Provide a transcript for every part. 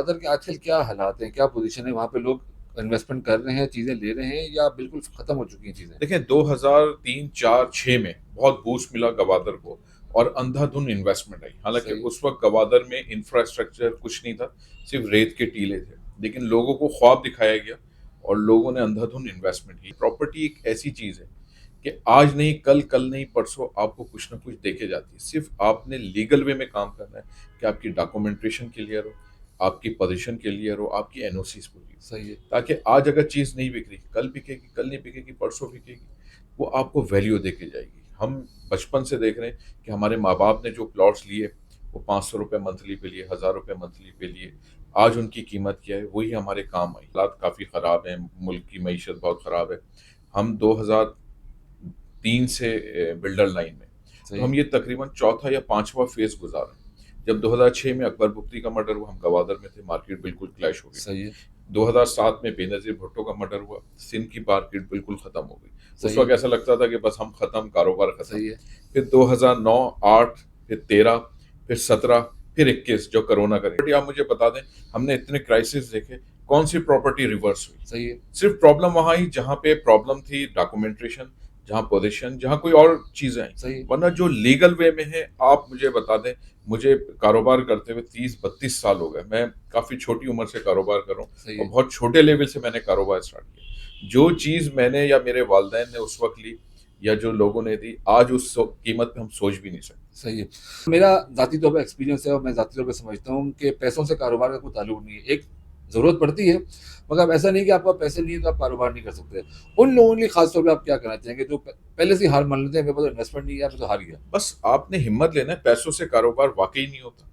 गवादर के आजकल क्या हालात हैं, क्या पोजीशन है? वहाँ पे लोग इन्वेस्टमेंट कर रहे हैं, चीज़ें ले रहे हैं या बिल्कुल ख़त्म हो चुकी हैं चीज़ें? देखें 2003, 4, 6 में बहुत बूस्ट मिला गवादर को और अंधाधुन इन्वेस्टमेंट आई। हालांकि सही, उस वक्त गवादर में इंफ्रास्ट्रक्चर कुछ नहीं था, सिर्फ रेत के टीले थे, लेकिन लोगों को ख्वाब दिखाया गया और लोगों ने अंधाधुन इन्वेस्टमेंट की। प्रॉपर्टी एक ऐसी चीज़ है कि आज नहीं कल, कल नहीं परसों आपको कुछ ना कुछ देके जाती है। सिर्फ आपने लीगल वे में काम करना है कि आपकी डॉक्यूमेंटेशन क्लियर हो, आपकी पोजीशन क्लियर हो, आपकी एनओसीज पूरी हो, सही है, ताकि आज अगर चीज़ नहीं बिक रही, कल बिकेगी, कल नहीं बिकेगी, परसों बिकेगी, वो आपको वैल्यू देके जाएगी। हम बचपन से देख रहे हैं कि हमारे माँ बाप ने जो प्लॉट्स लिए, वो 500 रुपये मंथली पे लिए, 1000 रुपये मंथली पे लिए, आज उनकी कीमत क्या है, वही हमारे काम आई। हालात काफ़ी ख़राब हैं, मुल्क की मईशत बहुत ख़राब है। हम 2003 से बिल्डर लाइन में, तो सही है, हम ये तकरीबन चौथा या पांचवा फेज गुजार रहे हैं। जब 2006 में अकबर बुख्ती का मर्डर हुआ, हम गवादर में थे, मार्केट बिल्कुल क्लैश हो गई। सही है, 2007 में बेनज़ीर भुट्टो का मर्डर हुआ, सिंध की मार्केट बिल्कुल ख़त्म हो गई। उस सही है, वक्त ऐसा लगता था कि बस हम ख़त्म, कारोबार ख़त्म। सही है, फिर 2009, 8, फिर 13, फिर 17, फिर 21 जो कोरोना का रेट। आप मुझे बता दें, हमने इतने क्राइसिस देखे, कौन सी प्रॉपर्टी रिवर्स हुई? सही है, सिर्फ प्रॉब्लम वहाँ आई जहाँ पे प्रॉब्लम थी डॉक्यूमेंटेशन, जहाँ पोजीशन, जहाँ कोई और चीज़ें आई। सही है, वरना जो लीगल वे में है, आप मुझे बता दें, मुझे कारोबार करते हुए 30-32 साल हो गए। मैं काफ़ी छोटी उम्र से कारोबार कर रहा हूँ सही और है, बहुत छोटे लेवल से मैंने कारोबार स्टार्ट किया। जो चीज़ मैंने या मेरे वालिदैन ने उस वक्त ली या जो लोगों ने दी, आज उस कीमत पे हम सोच भी नहीं सकते। सही है। मेरा ज़ाती तौर पे एक्सपीरियंस है और मैं ज़ाती तौर पे समझता हूँ कि पैसों से कारोबार का कोई ताल्लुक नहीं है। एक ज़रूरत पड़ती है, मगर अब ऐसा नहीं कि आपके पास पैसे नहीं है तो आप कारोबार नहीं कर सकते। उन लोगों के लिए ख़ास तौर पे आप क्या कहना चाहेंगे जो पहले से ही हार मान लेते हैं, मेरे पास इन्वेस्टमेंट नहीं है, मैं तो हार गया। बस आपने हिम्मत लेना है, पैसों से कारोबार वाक़ई नहीं होता,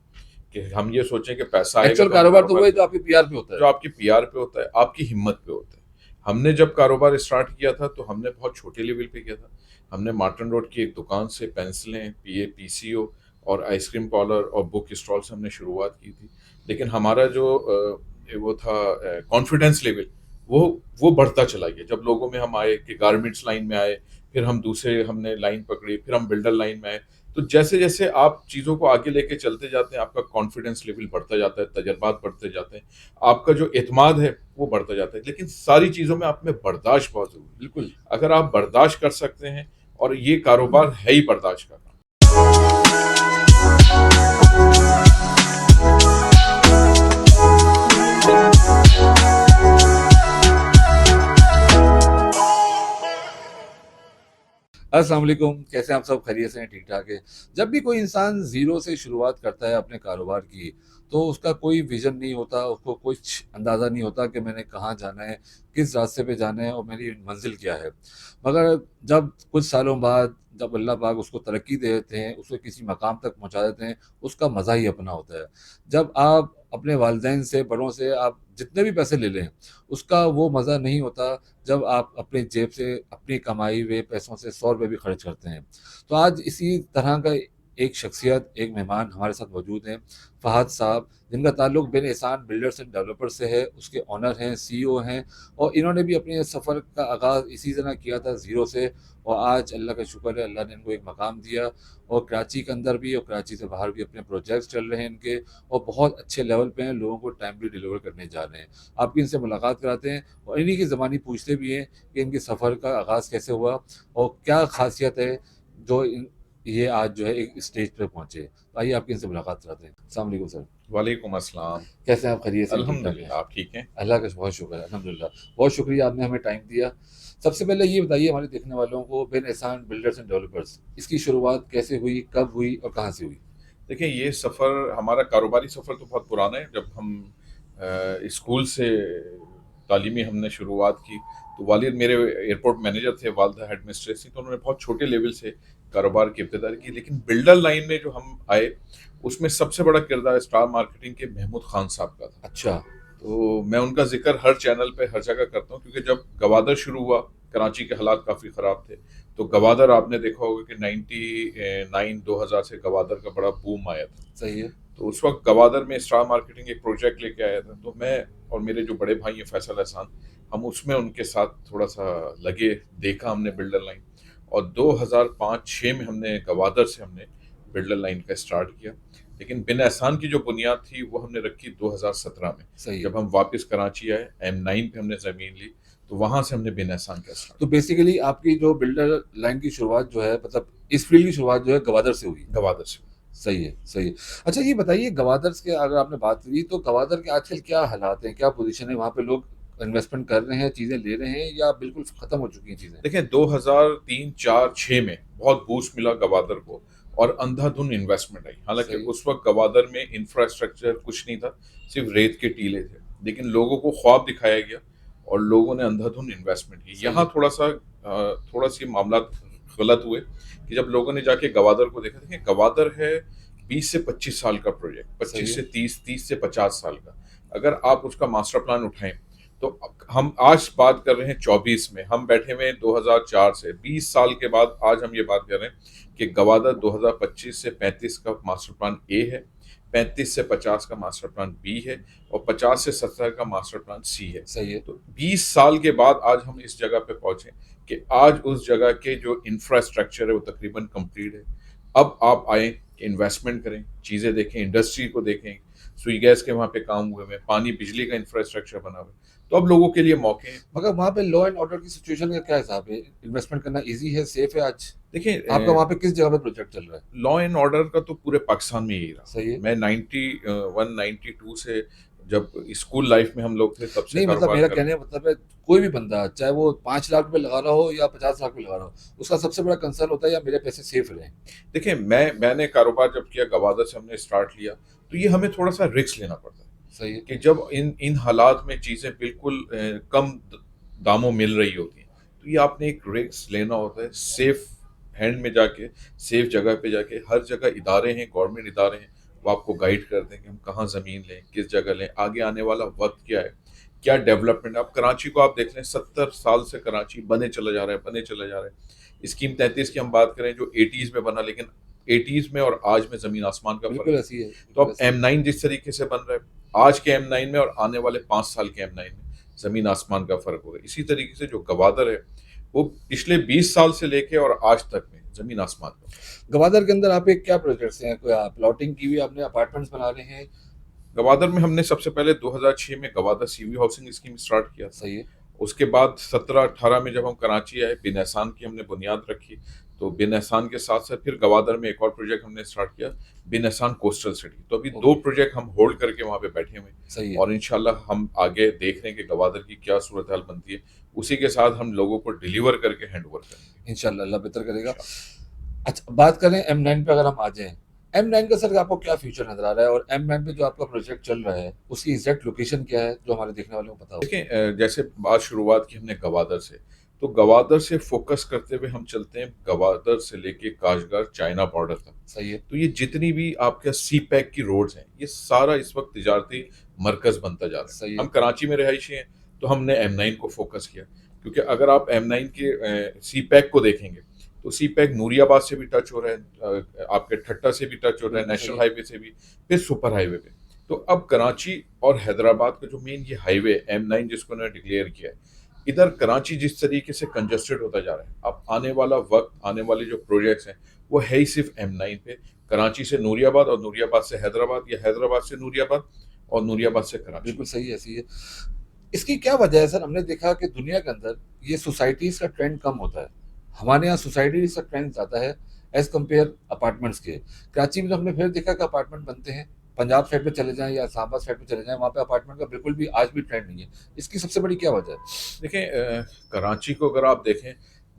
कि हम ये सोचें कि पैसा आएगा एक्चुअल तो हम कारोबार तो कारोबार वही जो करें। आपके पीआर पे होता जो है। आपकी पीआर पे होता है, आपकी हिम्मत पे होता है। हमने जब कारोबार स्टार्ट किया था, तो हमने बहुत छोटे लेवल पे किया था। हमने मार्टन रोड की एक दुकान से पेंसिलें, पीसीओ और आइसक्रीम पार्लर और बुक स्टॉल से हमने शुरुआत की थी। लेकिन हमारा जो वो था कॉन्फिडेंस लेवल, वो वो बढ़ता चला गया। जब लोगों में हम आए कि गारमेंट्स लाइन में आए, फिर हम दूसरे हमने लाइन पकड़ी, फिर हम बिल्डर लाइन में आए। तो जैसे-जैसे आप चीज़ों को आगे लेके चलते जाते हैं, आपका कॉन्फिडेंस लेवल बढ़ता जाता है, तजुर्बात बढ़ते जाते हैं, आपका जो एतमाद है, वो बढ़ता जाता है। लेकिन सारी चीज़ों में आप में बर्दाश्त बहुत ज़रूरी बिल्कुल। है। अगर आप बर्दाश्त कर सकते हैं, और ये कारोबार है ही बर्दाश्त का काम। अस्सलाम वालेकुम, कैसे हैं आप सब? खैरियत से हैं? ठीक-ठाक है। जब भी कोई इंसान ज़ीरो से शुरुआत करता है अपने कारोबार की, तो उसका कोई विज़न नहीं होता, उसको कुछ अंदाज़ा नहीं होता कि मैंने कहाँ जाना है, किस रास्ते पे जाना है और मेरी मंज़िल क्या है। मगर जब कुछ सालों बाद जब अल्लाह पाक उसको तरक्की दे देते हैं, उसको किसी मकाम तक पहुँचा देते हैं, उसका मज़ा ही अपना होता है। जब आप अपने वालिदैन से, बड़ों से आप जितने भी पैसे ले लें, उसका वो मज़ा नहीं होता जब आप अपनी जेब से अपनी कमाई हुए पैसों से 100 रुपए भी खर्च करते हैं। तो आज इसी तरह का एक शख्सियत, एक मेहमान हमारे साथ मौजूद हैं, फ़हद साहब, जिनका ताल्लुक बिन एहसान बिल्डर्स एंड डेवलपर्स से है, उसके ओनर हैं, सीईओ हैं और इन्होंने भी अपने सफ़र का आगाज़ इसी तरह किया था ज़ीरो से और आज अल्लाह का शुक्र है, अल्लाह ने इनको एक मकाम दिया और कराची के अंदर भी और कराची से बाहर भी अपने प्रोजेक्ट्स चल रहे हैं इनके और बहुत अच्छे लेवल पे हैं, लोगों को टाइमली डिलीवर करने जा रहे हैं। आपकी इनसे मुलाकात कराते हैं और इन्हीं की ज़बानी पूछते भी हैं कि इनके सफ़र का आगाज़ कैसे हुआ और क्या ख़ासियत है जो ये आज जो है एक स्टेज पे पहुँचे। तो आइए आपकी इनसे मुलाकात कराते हैं। अस्सलाम वालेकुम सर, वालेकुम अस्सलाम। कैसे हैं आप? खैरियत से हैं? ठीक-ठाक हैं? अल्हम्दुलिल्लाह, आप ठीक हैं? अल्लाह का बहुत शुक्र है, अल्हम्दुलिल्लाह। बहुत शुक्रिया आपने हमें टाइम दिया। सबसे पहले ये बताइए हमारे देखने वालों को बिन एहसान बिल्डर्स एंड डेवलपर्स इसकी शुरुआत कैसे हुई, कब हुई और कहाँ से हुई? देखिए, ये सफ़र, हमारा कारोबारी सफ़र तो बहुत पुराना है। जब हम स्कूल से तालीमी हमने शुरुआत की, तो वालिद मेरे एयरपोर्ट मैनेजर थे, वालदा हेड मिस्ट्रेस थी, तो उन्होंने बहुत छोटे लेवल से कारोबार की इब्तिदा की। लेकिन बिल्डर लाइन में जो हम आए, उसमें सबसे बड़ा किरदार स्टार मार्केटिंग के महमूद खान साहब का था। अच्छा, तो मैं उनका ज़िक्र हर चैनल पे हर जगह करता हूँ, क्योंकि जब गवादर शुरू हुआ, कराची के हालात काफ़ी ख़राब थे। तो गवादर आपने देखा होगा कि 99 2000 से गवादर का बड़ा बूम आया था। सही है, तो उस वक्त गवादर में स्टार मार्केटिंग एक प्रोजेक्ट लेके आया था। तो मैं और मेरे जो बड़े भाई हैं फैसल एहसान, हम उसमें उनके साथ थोड़ा सा लगे, देखा हमने बिल्डर लाइन। और 2005-6 में हमने गवादर से हमने बिल्डर लाइन का स्टार्ट किया। लेकिन बिन एहसान की जो बुनियाद थी वो हमने रखी 2017 में। सही है। जब हम वापस कराची आए, M9 पे हमने ज़मीन ली, तो वहाँ से हमने बिन एहसान का स्टार्ट तो बेसिकली आपकी जो बिल्डर लाइन की शुरुआत जो है, मतलब इस फील्ड की शुरुआत जो है गवादर से हुई। गवादर से। सही है, सही है। अच्छा ये बताइए, गवादर्स के अगर आपने बात की, तो गवादर के आजकल क्या हालात हैं, क्या पोज़ीशन है? वहाँ पे लोग इन्वेस्टमेंट कर रहे हैं, चीज़ें ले रहे हैं, या बिल्कुल खत्म हो चुकी हैं चीज़ें? देखिए 2003, 4, 6 में बहुत बूस्ट मिला गवादर को और अंधाधुंध इन्वेस्टमेंट आई। हालाँकि सही। उस वक़्त गवादर में इंफ्रास्ट्रक्चर कुछ नहीं था, सिर्फ़ रेत के टीले थे। लेकिन लोगों को ख्वाब दिखाया गया और लोगों ने अंधाधुंध इन्वेस्टमेंट की। सही यहाँ है। थोड़ा-सी मामलात गलत हुए कि जब लोगों ने जाके गवादर को देखा, देखिए गवादर है 20 से 25 साल का प्रोजेक्ट, सही 25 है। से 30, 30 से 50 साल का। अगर आप उसका मास्टर प्लान उठाएँ, तो हम आज बात कर रहे हैं 24 में, हम बैठे हुए हैं 2004 से, 20 साल के बाद आज हम ये बात कर रहे हैं कि गवादर 2025 से 35 का मास्टर प्लान ए है, 35 से 50 का मास्टर प्लान बी है और 50 से 70 का मास्टर प्लान सी है। सही है। तो 20 साल के बाद आज हम इस जगह पे पहुंचे कि आज उस जगह के जो इंफ्रास्ट्रक्चर है वो तकरीबन कंप्लीट है। अब आप आए, इन्वेस्टमेंट करें, चीज़ें देखें, इंडस्ट्री को देखें, सुई गैस के वहाँ पे काम हुए हैं, पानी बिजली का इंफ्रास्ट्रक्चर बना हुआ है। तो अब लोगों के लिए मौके हैं। मगर वहाँ पे लॉ एंड ऑर्डर की सिचुएशन का क्या हिसाब है? इन्वेस्टमेंट करना ईज़ी है, सेफ है आज? देखिए आपका वहाँ पे किस जगह पे प्रोजेक्ट चल रहा है? लॉ एंड ऑर्डर का तो पूरे पाकिस्तान में यही रहा। सही है। मैं 91, 92 से जब स्कूल लाइफ में हम लोग थे तब से नहीं, मतलब कारोबार मेरा कर। कहने का मतलब है, कोई भी बंदा चाहे वो 5 लाख रुपए लगा रहा हो या 50 लाख रुपए लगा रहा हो, उसका सबसे बड़ा कंसर्न होता है या मेरे पैसे सेफ रहें। देखिए मैंने कारोबार जब किया, गवादर से हमने स्टार्ट लिया, तो ये हमें थोड़ा सा रिस्क लेना पड़ता है सही है। कि जब इन इन हालात में चीज़ें बिल्कुल कम दामों मिल रही होती हैं, तो ये आपने एक रिस्क लेना होता है। सेफ हैंड में जाके, सेफ जगह पे जाके, हर जगह इदारे हैं, गवर्नमेंट इदारे हैं, वो आपको गाइड करते हैं कि हम कहाँ ज़मीन लें, किस जगह लें, आगे आने वाला वक्त क्या है, क्या डेवलपमेंट। अब कराची को आप देख लें, 70 साल से कराची बने चला जा रहा है, बने चला जा रहा है। स्कीम 33 की हम बात करें जो 80s में बना, लेकिन 80s में और आज में ज़मीन आसमान का बिल्कुल फ़र्क ऐसी है, है। तो बिल्कुल अब ऐसी है। M9 जिस तरीके से बन रहा है, आज के M9 में और आने वाले 5 साल के M9 में ज़मीन आसमान का फ़र्क होगा। इसी तरीके से जो गवादर है, वो पिछले 20 साल से लेके और आज तक में ज़मीन आसमान का फ़र्क है। गवादर के अंदर आपके क्या प्रोजेक्ट्स हैं? कोई प्लॉटिंग की हुई आपने, अपार्टमेंट्स बना रहे हैं? गवादर में हमने सबसे पहले 2006 में Gwadar CV housing scheme start किया था। सही है। उसके बाद 17-18 में जब हम कराची आए, बिन एहसान की हमने बुनियाद रखी। तो बिन एहसान के साथ-साथ फिर गवादर में एक और प्रोजेक्ट हमने स्टार्ट किया, बिन एहसान कोस्टल सिटी। तो अभी 2 ओके। प्रोजेक्ट हम होल्ड करके वहाँ पे बैठे हुए हैं सही है। और इंशाल्लाह हम आगे देख रहे हैं कि गवादर की क्या सूरत-हाल बनती है। उसी के साथ हम लोगों को डिलीवर करके हैंडओवर करेंगे। इंशाल्लाह अल्लाह बेहतर करेगा। इंशाल्लाह। अच्छा, बात करें M9 पे अगर हम आ जाएँ, M9 का सर आपको क्या फ्यूचर नज़र आ रहा है, और M9 पे जो आपका प्रोजेक्ट चल रहा है, उसकी एग्ज़ैक्ट लोकेशन क्या है, जो हमारे देखने वालों को पता हो? देखिए जैसे बात शुरुआत की हमने गवादर से, तो गवादर से फोकस करते हुए हम चलते हैं गवादर से लेके काशगार चाइना बॉर्डर तक। सही है। तो ये जितनी भी आपके सी पैक की रोड्स हैं, ये सारा इस वक्त तिजारती मरकज बनता जा रहा सही है। है। हम कराची में रहायशी हैं, तो हमने M9 को फोकस किया, क्योंकि अगर आप M9 के सी पैक को देखेंगे, तो सी पैक नूरियाबाद से भी टच हो रहा है, आपके ठट्टा से भी टच हो रहा है, बिल्कुल सही नेशनल है। हाईवे से भी, फिर सुपर हाईवे पे। तो अब कराची और हैदराबाद का जो मेन ये हाईवे M9 जिसको उन्होंने डिक्लेयर किया है, इधर कराची जिस तरीके से कंजस्टेड होता जा रहा है, अब आने वाला वक्त, आने वाले जो प्रोजेक्ट्स हैं, वो है ही सिर्फ M9 पे। कराची से नूरियाबाद और नूरियाबाद से हैदराबाद, या हैदराबाद से नूरियाबाद और नूरियाबाद से कराची। बिल्कुल सही, ऐसी है। इसकी क्या वजह है सर? हमने देखा कि दुनिया के अंदर ये सोसाइटीज़ का ट्रेंड कम होता है। हमारे यहाँ सोसाइटीज़ का ट्रेंड ज़्यादा है एज़ कम्पेयर अपार्टमेंट्स के। कराची में तो हमने फिर देखा कि अपार्टमेंट बनते हैं। पंजाब साइड पे चले जाएँ या इस्लामाबाद साइड पे चले जाएँ, वहाँ पे अपार्टमेंट का बिल्कुल भी आज भी ट्रेंड नहीं है। इसकी सबसे बड़ी क्या वजह है? देखिए कराची को अगर आप देखें,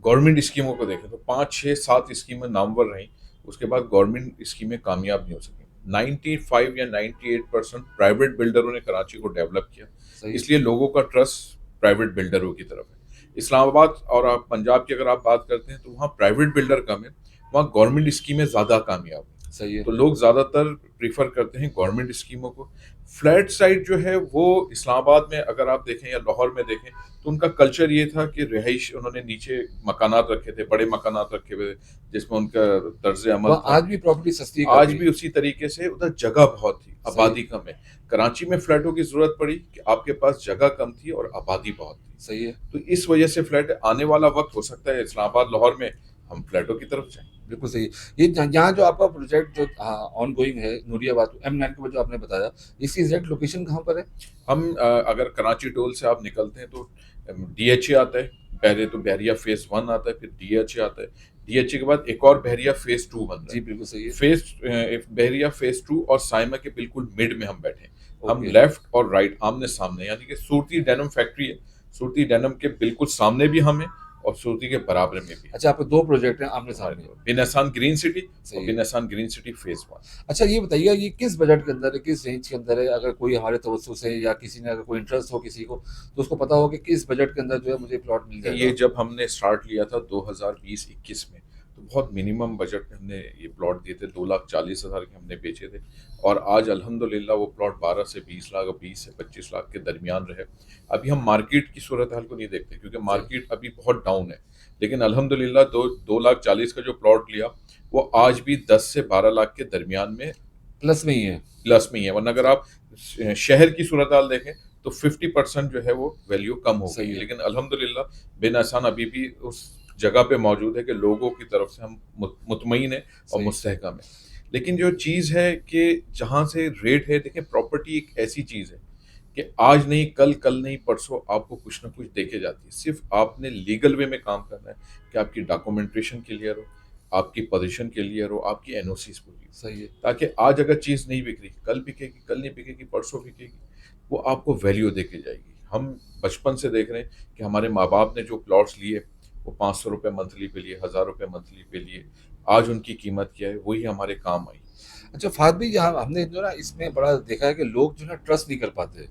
गवर्नमेंट स्कीमों को देखें, तो 5, 6, 7 स्कीमें नामवर रहीं, उसके बाद गवर्नमेंट स्कीमें कामयाब नहीं हो सकी। 95 या 98% प्राइवेट बिल्डरों ने कराची को डेवलप किया, सही है। इसलिए लोगों का ट्रस्ट प्राइवेट बिल्डरों की तरफ है। इस्लामाबाद और आप पंजाब की अगर आप बात करते हैं, तो वहाँ प्राइवेट बिल्डर कम है, वहाँ गवर्नमेंट स्कीमें ज़्यादा कामयाब हैं। सही है। तो लोग ज़्यादातर प्रेफ़र करते हैं गवर्नमेंट स्कीमों को। फ्लैट साइट जो है वो इस्लामाबाद में अगर आप देखें या लाहौर में देखें, तो उनका कल्चर ये था कि रिहाइश, उन्होंने नीचे मकानात रखे थे, बड़े मकानात रखे हुए थे, जिसमें उनका तर्ज़ अमल वहाँ था। आज भी प्रॉपर्टी सस्ती है आज काफ़ी। भी उसी तरीके से उधर जगह बहुत थी, सही। आबादी कम है। कराची में फ्लैटों की ज़रूरत पड़ी कि आपके पास जगह कम थी और आबादी बहुत थी। सही है। तो इस वजह से फ्लैट, आने वाला वक्त हो सकता है इस्लामाबाद, लाहौर में हम फ्लैटों की तरफ जाएँ। बिल्कुल सही। ये यहाँ जो आपका प्रोजेक्ट जो ऑन गोइंग है नूरियाबाद M9 के ऊपर जो आपने बताया, इसकी एग्जैक्ट लोकेशन कहाँ पर है? हम अगर कराची टोल से आप निकलते हैं तो डीएचए आता है। पहले तो बहरिया फेज 1 आता है, फिर डीएचए आता है। डीएचए के बाद एक और बहरिया फेज 2 बन रहा जी है। बिल्कुल सही है। बहरिया फेज 2 और साइमा के बिल्कुल मिड में हम बैठे हैं। हम ओके। लेफ्ट और राइट आमने सामने, यानी कि सूरती डेनिम फैक्ट्री है। सूरती डेनिम के बिल्कुल सामने भी हम हैं और सूरती के बराबर में भी अच्छा, आपके दो प्रोजेक्ट हैं आमने हमारे सामने। दो, बिन एहसान ग्रीन सिटी और सही है। बिन एहसान ग्रीन सिटी फेज 1। अच्छा ये बताइए, ये किस बजट के अंदर है, किस रेंज के अंदर है? अगर कोई हमारे तवज्जो से या किसी ने अगर कोई इंटरेस्ट हो किसी को, तो उसको पता हो कि किस बजट के अंदर जो है मुझे प्लॉट मिल ये जाएगा। जब हमने स्टार्ट लिया था 2020-21 में, तो बहुत मिनिमम बजट में हमने ये प्लॉट दिए थे। 2,40,000 के हमने बेचे थे और आज अल्हम्दुलिल्लाह वो प्लॉट 12 से 20 लाख और 20 से 25 लाख के दरमियान रहे। अभी हम मार्केट की सूरत हाल को नहीं देखते क्योंकि सही। मार्केट अभी बहुत डाउन है, लेकिन अल्हम्दुलिल्लाह 2,40,000 का जो प्लॉट लिया वो आज भी 10 से 12 लाख के दरमियान में प्लस में ही है। प्लस में ही है। वरना अगर आप शहर की सूरत हाल देखें तो 50% जो है वो वैल्यू कम हो गई सही है। है। लेकिन अल्हम्दुलिल्लाह बिन एहसान अभी भी उस जगह पे मौजूद है कि लोगों की तरफ से हम मुतमईन है और सही। मुस्तहकम है। लेकिन जो चीज़ है कि जहाँ से रेट है, देखें प्रॉपर्टी एक ऐसी चीज़ है कि आज नहीं कल, कल नहीं परसों आपको कुछ ना कुछ देके जाती है। सिर्फ आपने लीगल वे में काम करना है कि आपकी डॉक्यूमेंटेशन क्लियर हो, आपकी पोजीशन क्लियर हो, आपकी एनओसीज पूरी हो। सही है। ताकि आज अगर चीज़ नहीं बिक रही, कल बिकेगी, कल नहीं बिकेगी, परसों बिकेगी, वो आपको वैल्यू देके जाएगी। हम बचपन से देख रहे हैं कि हमारे माँ बाप ने जो प्लॉट्स लिए वो 500 रुपये मंथली पे लिए, 1,000 रुपये मंथली पे लिए, आज उनकी कीमत क्या है, वही हमारे काम आई। अच्छा फाद भी, यहाँ हमने जो ना इसमें बड़ा देखा है कि लोग जो ना ट्रस्ट नहीं कर पाते।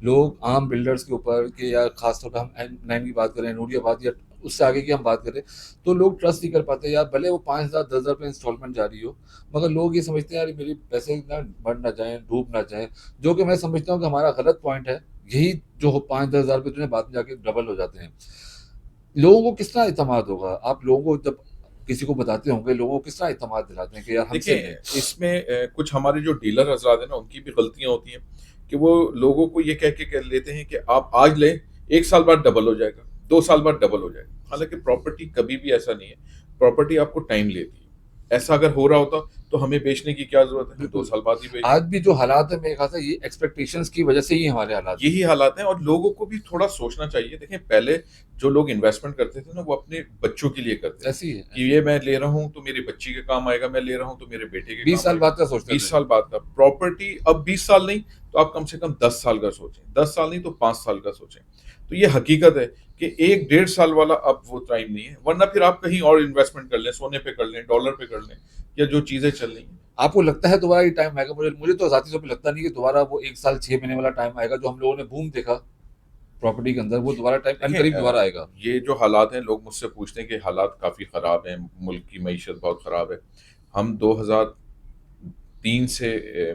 लोग आम बिल्डर्स के ऊपर के, या खासतौर पर हम M9 की बात करें, नूरियाबाद या उससे आगे की हम बात करें, तो लोग ट्रस्ट नहीं कर पाते यार। भले वो 5,000 10,000 रुपये इंस्टॉलमेंट जा रही हो, मगर लोग ये समझते हैं यार मेरे पैसे ना बढ़ ना जाएं, डूब ना जाएं। जो कि मैं समझता हूँ कि हमारा गलत पॉइंट है। यही जो 5-10 हज़ार रुपये जो है बाद में जाके डबल हो जाते हैं। लोगों को किस तरह इत्तेमाद होगा? आप लोगों को जब किसी को बताते होंगे, लोगों को किस तरह इत्तेमाद दिलाते हैं कि यार हमसे लें? देखिए, इसमें कुछ हमारे जो डीलर हज़रात हैं ना, उनकी भी गलतियाँ होती हैं कि वो लोगों को ये कह के कर लेते हैं कि आप आज लें, 1 साल बाद डबल हो जाएगा, 2 साल बाद डबल हो जाएगा। हालाँकि प्रॉपर्टी कभी भी ऐसा नहीं है, प्रॉपर्टी आपको टाइम लेती है। ऐसा अगर हो रहा होता तो हमें बेचने की क्या ज़रूरत है? हम 2 बिल्कुल। साल बाद ही बेच आज भी जो हालात है मेरे ख्याल से ये एक्सपेक्टेशंस की वजह से ही हमारे हालात हैं। यही हालात हैं और लोगों को भी थोड़ा सोचना चाहिए। देखें, पहले जो लोग इन्वेस्टमेंट करते थे ना, वो अपने बच्चों के लिए करते थे ऐसे ही है, ऐसे कि ही ये है। मैं ले रहा हूँ तो मेरी बच्ची के काम आएगा, मैं ले रहा हूँ तो मेरे बेटे के 20 काम साल आएगा। बाद का सोचते 20 थे। साल बाद का प्रॉपर्टी, अब 20 साल नहीं तो आप कम से कम 10 साल का सोचें, 10 साल नहीं तो 5 साल का सोचें। तो ये हकीकत है कि 1 डेढ़ साल वाला अब वो टाइम नहीं है। वरना फिर आप कहीं और इन्वेस्टमेंट कर लें, सोने पे कर लें, डॉलर पे कर लें, या जो चीज़ें चल रही हैं। आपको लगता है दोबारा ये टाइम आएगा? मुझे तो ज़ाती तौर पे लगता नहीं कि दोबारा वो 1 साल 6 महीने वाला टाइम आएगा जो हम लोगों ने बूम देखा प्रॉपर्टी के अंदर, वो दोबारा टाइम देखें, अनकरीब दोबारा आएगा। ये जो हालात हैं, लोग मुझसे पूछते हैं कि हालात काफ़ी ख़राब हैं, मुल्क की मईशत बहुत ख़राब है। हम 2003 से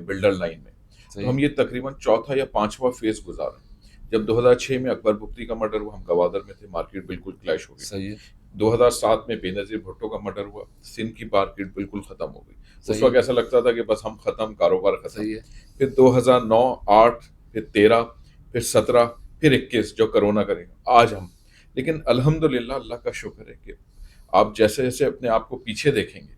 बिल्डर लाइन में, तो सही हम है। ये तकरीबन चौथा या पाँचवा फेज़ गुज़ार रहे हैं। जब 2006 में अकबर बुख्ती का मर्डर हुआ, हम गवादर में थे, मार्केट बिल्कुल क्लैश हो गई। सही है। 2007 में बेनज़ीर भुट्टो का मर्डर हुआ, सिंध की मार्केट बिल्कुल ख़त्म हो गई। उस सही वक़्त है। ऐसा लगता था कि बस हम ख़त्म, कारोबार ख़त्म। सही है। फिर 2009, 8, फिर 13, फिर 17, फिर 21 जो कोरोना करेगा, आज हम। लेकिन अल्हम्दुलिल्लाह, अल्लाह का शुक्र है कि आप जैसे-जैसे अपने आप को पीछे देखेंगे,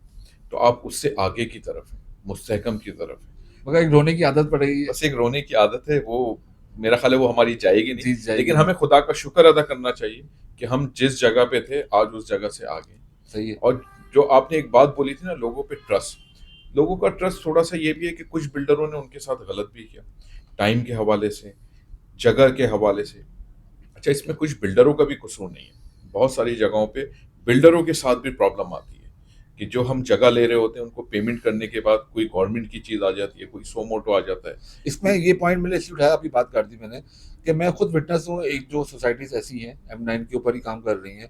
तो आप उससे आगे की तरफ हैं, मुस्तहकम की तरफ हैं। मगर एक रोने की आदत पड़ गई है। बस एक रोने की आदत है, वो मेरा ख़्याल है वो हमारी जाएगी नहीं। जीत जाएगी लेकिन नहीं। हमें खुदा का शुक्र अदा करना चाहिए कि हम जिस जगह पे थे, आज उस जगह से आ गए। सही है। और जो आपने एक बात बोली थी ना, लोगों पे ट्रस्ट, लोगों का ट्रस्ट थोड़ा-सा ये भी है कि कुछ बिल्डरों ने उनके साथ गलत भी किया, टाइम के हवाले से, जगह के हवाले से। अच्छा, इसमें कुछ बिल्डरों का भी कसूर नहीं है। बहुत सारी जगहों पे बिल्डरों के साथ भी प्रॉब्लम आती है कि जो हम जगह ले रहे होते हैं, उनको पेमेंट करने के बाद कोई गवर्नमेंट की चीज़ आ जाती है, कोई सो मोटो आ जाता है। इसमें ये पॉइंट मैंने इसलिए उठाया, अभी बात कर दी मैंने, कि मैं खुद विटनेस हूँ। एक जो सोसाइटीज़ ऐसी हैं M9 के ऊपर ही काम कर रही हैं,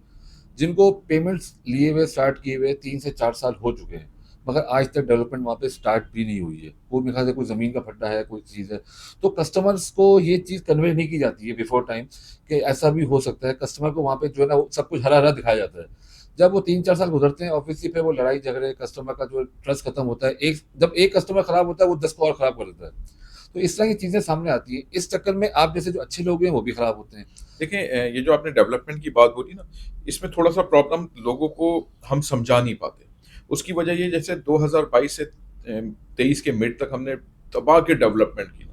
जिनको पेमेंट्स लिए हुए स्टार्ट किए हुए 3 से 4 साल हो चुके हैं, मगर आज तक डेवलपमेंट वहाँ पे स्टार्ट भी नहीं हुई है। वो मेरे ख्याल से कोई ज़मीन का फट्टा है, कोई चीज़ है। तो कस्टमर्स को ये चीज़ कन्वे नहीं की जाती है बिफोर टाइम कि ऐसा भी हो सकता है। कस्टमर को वहाँ पे जो है ना वो सब कुछ हरा-हरा दिखाया जाता है। जब वो 3-4 साल गुज़रते हैं, ऑब्वियसली फिर वो लड़ाई झगड़े, कस्टमर का जो ट्रस्ट खत्म होता है। जब एक कस्टमर खराब होता है, वो 10 को और खराब कर देता है। तो इस तरह की चीज़ें सामने आती हैं। इस चक्कर में आप जैसे जो अच्छे लोग हैं, वो भी खराब होते हैं। देखें, ये जो आपने डेवलपमेंट की बात बोली ना, इसमें थोड़ा-सा प्रॉब्लम लोगों को हम समझा नहीं पाते। उसकी वजह ये जैसे 2022 से 23 के मिड तक हमने दबा के डेवलपमेंट की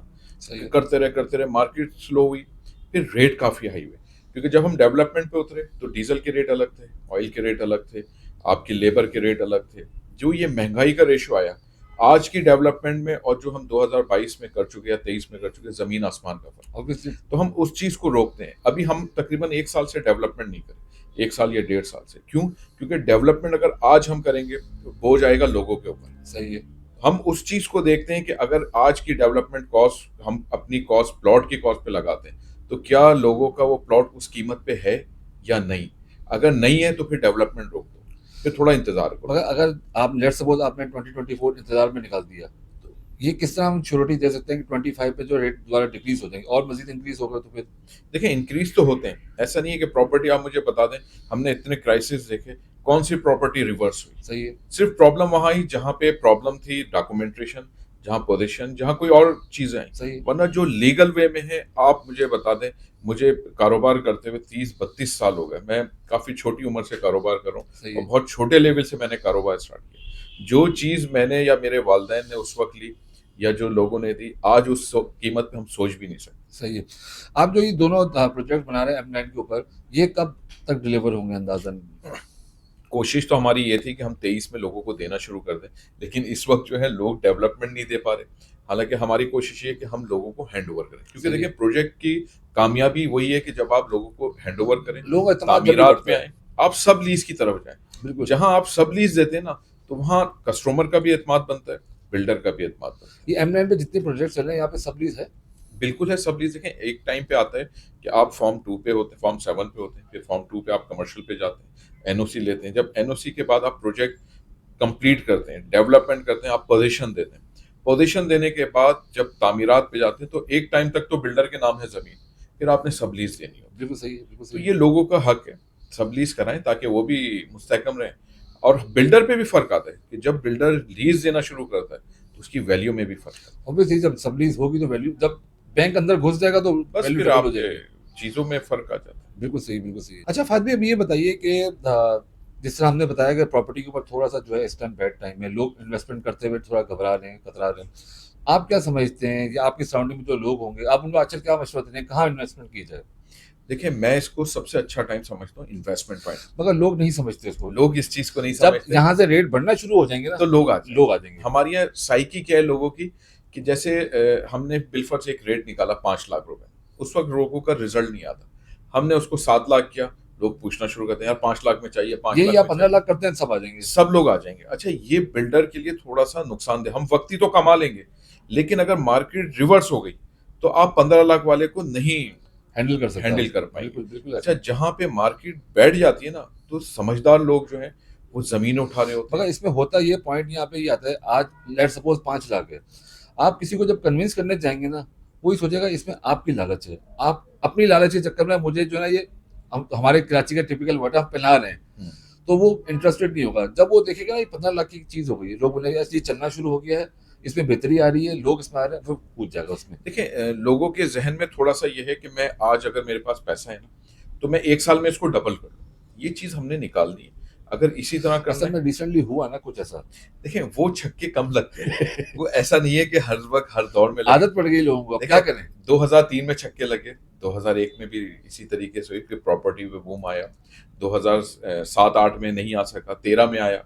सही ना, है। करते रहे मार्केट स्लो हुई, फिर रेट काफ़ी हाई हुए, क्योंकि जब हम डेवलपमेंट पे उतरे तो डीजल के रेट अलग थे, ऑयल के रेट अलग थे, आपकी लेबर के रेट अलग थे। जो ये महंगाई का रेशो आया आज की डेवलपमेंट में और जो हम 2022 में कर चुके या 23 में कर चुके, जमीन आसमान का फर्क। ऑब्वियसली। तो हम उस चीज को रोकते हैं। अभी हम तकरीबन 1 साल से डेवलपमेंट नहीं करें, 1 साल या 1.5 साल से। क्यों? क्योंकि डेवलपमेंट अगर आज हम करेंगे तो बोझ आएगा लोगों के ऊपर। सही है। हम उस चीज को देखते हैं कि अगर आज की डेवलपमेंट कॉस्ट हम अपनी कॉस्ट प्लॉट की कॉस्ट पे लगाते हैं तो क्या लोगों का वो प्लॉट उस कीमत पे है या नहीं। अगर नहीं है तो फिर डेवलपमेंट रोक दो, फिर थोड़ा इंतजार करो। मगर अगर आप लेट्स सपोज आपने 2024 इंतजार में निकाल दिया, तो ये किस तरह हम श्योरिटी दे सकते हैं कि 25 पे जो रेट दोबारा डिक्रीज हो जाएंगे और मजीद इंक्रीज होगा तो फिर? देखिए इंक्रीज तो होते हैं, ऐसा नहीं है कि प्रॉपर्टी आप मुझे बता दें, हमने इतने क्राइसिस देखे, कौन सी प्रॉपर्टी रिवर्स हुई। सही है। सिर्फ प्रॉब्लम वहां ही जहां पे प्रॉब्लम थी डॉक्यूमेंटेशन, जहां पोजीशन, जहां कोई और चीजें आई। सही है। वरना जो लीगल वे में है, आप मुझे बता दें, मुझे कारोबार करते हुए 30-32 साल हो गए, मैं काफी छोटी उम्र से कारोबार कर रहा सही हूँ और है। बहुत छोटे लेवल से मैंने कारोबार स्टार्ट किया। जो चीज मैंने या मेरे वालदैन ने उस वक्त ली या जो लोगों ने दी, आज उस कीमत पे हम सोच भी नहीं सकते। सही है। आप जो ये दोनों प्रोजेक्ट बना रहे हैं M9 के ऊपर, ये कब तक डिलीवर होंगे अंदाजन? कोशिश तो हमारी ये थी कि हम 23 में लोगों को देना शुरू कर दें, लेकिन इस वक्त जो है लोग डेवलपमेंट नहीं दे पा रहे। हालांकि हमारी कोशिश ये है कि हम लोगों को हैंड ओवर करें, क्योंकि सही है। देखिए प्रोजेक्ट की कामयाबी वही है कि जब आप लोगों को हैंड ओवर करें, लोगों का एतमाद जल्दी तामीरात बढ़ता में है। आए, आप सब लीज की तरफ जाएं। बिल्कुल। जहां आप सब लीज देते हैं ना, तो वहां कस्टमर का भी एतमाद बनता है, बिल्डर का भी एतमाद बनता है। ये M9 पे जितने प्रोजेक्ट चल रहे हैं यहाँ पे सब लीज है? बिल्कुल है, सब लीज। देखें एक टाइम पे आता है कि आप फॉर्म 2 पे होते हैं, फॉर्म 7 पे होते हैं, फिर फॉर्म 2 पे आप कमर्शियल पे जाते हैं, एनओसी लेते हैं। जब एनओसी के बाद आप प्रोजेक्ट कंप्लीट करते हैं, डेवलपमेंट करते हैं, आप पोजीशन देते हैं। पोजीशन देने के बाद जब तामीरात पे जाते हैं तो एक टाइम तक तो बिल्डर के नाम है जमीन, फिर आपने सब लीज देनी होती बिल्कुल सही है। बिल्कुल है। तो सही ये लोगों का हक है, सब लीज कराएं ताकि वो भी मुस्तहकम रहें। और बिल्डर पे भी फर्क आता है कि जब बिल्डर लीज देना शुरू करता है तो उसकी वैल्यू में भी फर्क आता है। ऑब्वियसली जब सब लीज होगी तो वैल्यू, जब बैंक अंदर घुस जाएगा तो बस वैल्यू फिर डबल हो आपके जाएगी। चीजों में फर्क आ जाता है। बिल्कुल सही। बिल्कुल सही। अच्छा फाद भाई, अब ये बताइए कि जिस तरह हमने बताया कि प्रॉपर्टी के ऊपर थोड़ा सा जो है इस टाइम बैड टाइम है, लोग इन्वेस्टमेंट करते हुए थोड़ा घबरा रहे हैं, कतरा रहे हैं। आप क्या समझते हैं, या आपकी सराउंडिंग में जो लोग होंगे, आप उनको आजकल क्या मशवरा देते हैं, कहाँ इन्वेस्टमेंट की जाए? देखिए मैं इसको सबसे अच्छा टाइम समझता हूँ इन्वेस्टमेंट पॉइंट। मगर लोग नहीं समझते इसको। लोग इस चीज को नहीं जब समझते, यहाँ से रेट बढ़ना शुरू हो जाएंगे ना, तो लोग आ जाएंगे। लोग आ जाएंगे। हमारी यहाँ साइकी क्या है लोगों की, कि जैसे हमने बिलफर से एक रेट निकाला 5 लाख रुपए, उस वक्त लोगों का रिजल्ट नहीं आता, हमने उसको 7 लाख किया, लोग पूछना शुरू करते हैं यार 5 लाख में चाहिए, 5 ये लाख या में 15 चाहिए। लाख करते हैं, सब आ जाएंगे। सब लोग आ जाएंगे। अच्छा ये बिल्डर के लिए थोड़ा सा नुकसानदेह, हम वक्ती तो कमा लेंगे, लेकिन अगर मार्केट रिवर्स हो गई तो आप 15 लाख वाले को नहीं हैंडल कर सकते हैंडल हैं। कर पाएंगे। बिल्कुल बिल्कुल अच्छा ऐसा। जहां पे मार्केट बैठ जाती है ना, तो समझदार लोग जो हैं वो जमीन उठा रहे होते मगर हैं। इसमें होता ये पॉइंट यहाँ पे ये आता है, आज लेट सपोज 5 लाख है, आप किसी को जब कन्विंस करने जाएंगे ना, वही सोचेगा इसमें आपकी लालच है, आप अपनी लालच के चक्कर में मुझे जो है ना, ये हम हमारे कराची का टिपिकल वर्ड है, हम पिला रहे हैं, हम्म। तो वो इंटरेस्टेड नहीं होगा। जब वो देखेगा ना ये 15 लाख की चीज हो गई है, लोग बोलेंगे यार ये चलना शुरू हो गया है, इसमें बेहतरी आ रही है, लोग इसमें आ रहे हैं, फिर कूद जाएगा उसमें। देखिए लोगों के जहन में थोड़ा सा ये है कि मैं आज अगर मेरे पास पैसा है ना, तो मैं 1 साल में इसको डबल कर लूं। ये चीज हमने निकालनी है। अगर इसी तरह करना असल है, में रिसेंटली हुआ ना कुछ ऐसा, देखिए वो छक्के कम लगते हैं, वो ऐसा नहीं है कि हर वक्त हर दौर में लगे। आदत पड़ गई लोगों को, अब क्या देखिए करें। 2003 में छक्के लगे, 2001 में भी इसी तरीके से हुई, फिर प्रॉपर्टी पे बूम आया, 2007-8 में नहीं आ सका, 13 में आया,